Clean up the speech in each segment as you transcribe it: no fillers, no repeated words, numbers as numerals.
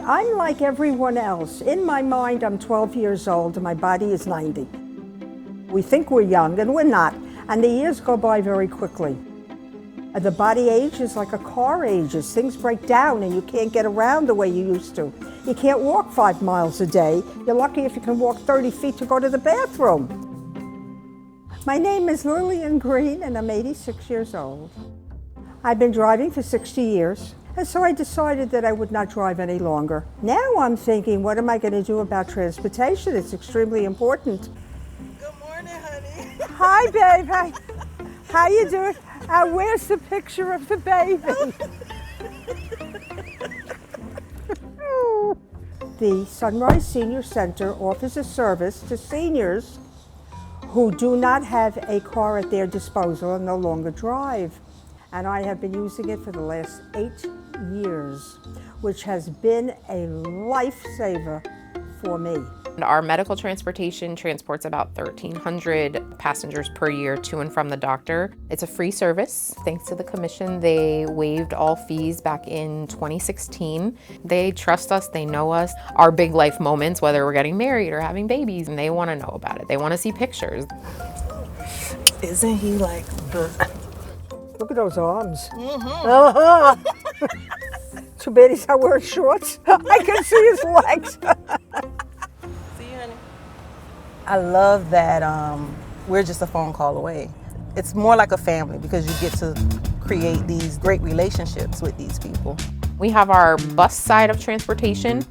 I'm like everyone else. In my mind, I'm 12 years old and my body is 90. We think we're young and we're not, and the years go by very quickly. The body ages like a car ages. Things break down and you can't get around the way you used to. You can't walk 5 miles a day. You're lucky if you can walk 30 feet to go to the bathroom. My name is Lillian Green and I'm 86 years old. I've been driving for 60 years, and so I decided that I would not drive any longer. Now I'm thinking, what am I going to do about transportation? It's extremely important. Good morning, honey. Hi, babe. Hi. How you doing? Where's the picture of the baby? The Sunrise Senior Center offers a service to seniors who do not have a car at their disposal and no longer drive. And I have been using it for the last 8 years, which has been a lifesaver for me. Our medical transportation transports about 1,300 passengers per year to and from the doctor. It's a free service. Thanks to the commission, they waived all fees back in 2016. They trust us, they know us. Our big life moments, whether we're getting married or having babies, and they want to know about it. They want to see pictures. Isn't he like the... Look at those arms. Too bad he's not wearing shorts. I can see his legs. See you, honey. I love that we're just a phone call away. It's more like a family because you get to create these great relationships with these people. We have our bus side of transportation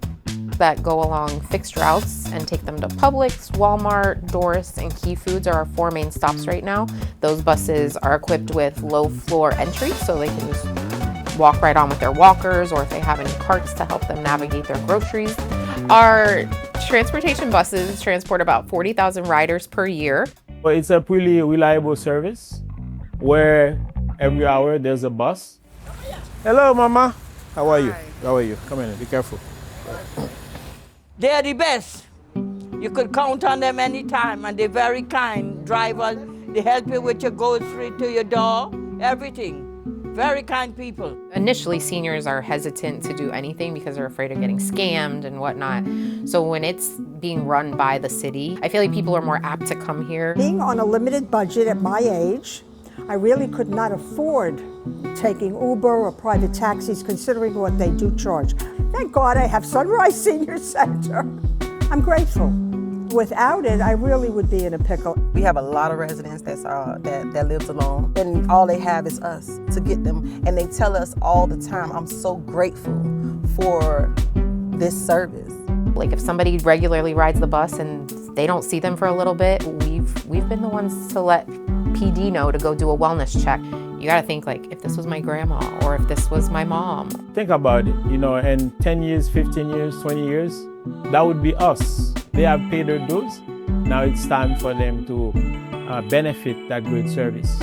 that go along fixed routes and take them to Publix, Walmart, Doris, and Key Foods are our 4 main stops right now. Those buses are equipped with low floor entry so they can just walk right on with their walkers, or if they have any carts to help them navigate their groceries. Our transportation buses transport about 40,000 riders per year. But it's a pretty reliable service where every hour there's a bus. Hello, Mama. How are you? How are you? Come in, be careful. They're the best. You could count on them anytime, and they're very kind. Drivers, they help you with your grocery to your door, everything. Very kind people. Initially, seniors are hesitant to do anything because they're afraid of getting scammed and whatnot. So when it's being run by the city, I feel like people are more apt to come here. Being on a limited budget at my age, I really could not afford taking Uber or private taxis, considering what they do charge. Thank God I have Sunrise Senior Center. I'm grateful. Without it, I really would be in a pickle. We have a lot of residents that lives alone, and all they have is us to get them. And they tell us all the time, I'm so grateful for this service. Like if somebody regularly rides the bus and they don't see them for a little bit, we've been the ones to let PD know to go do a wellness check. You gotta think, like, if this was my grandma or if this was my mom. Think about it, in 10 years, 15 years, 20 years, that would be us. They have paid their dues. Now it's time for them to benefit that great service.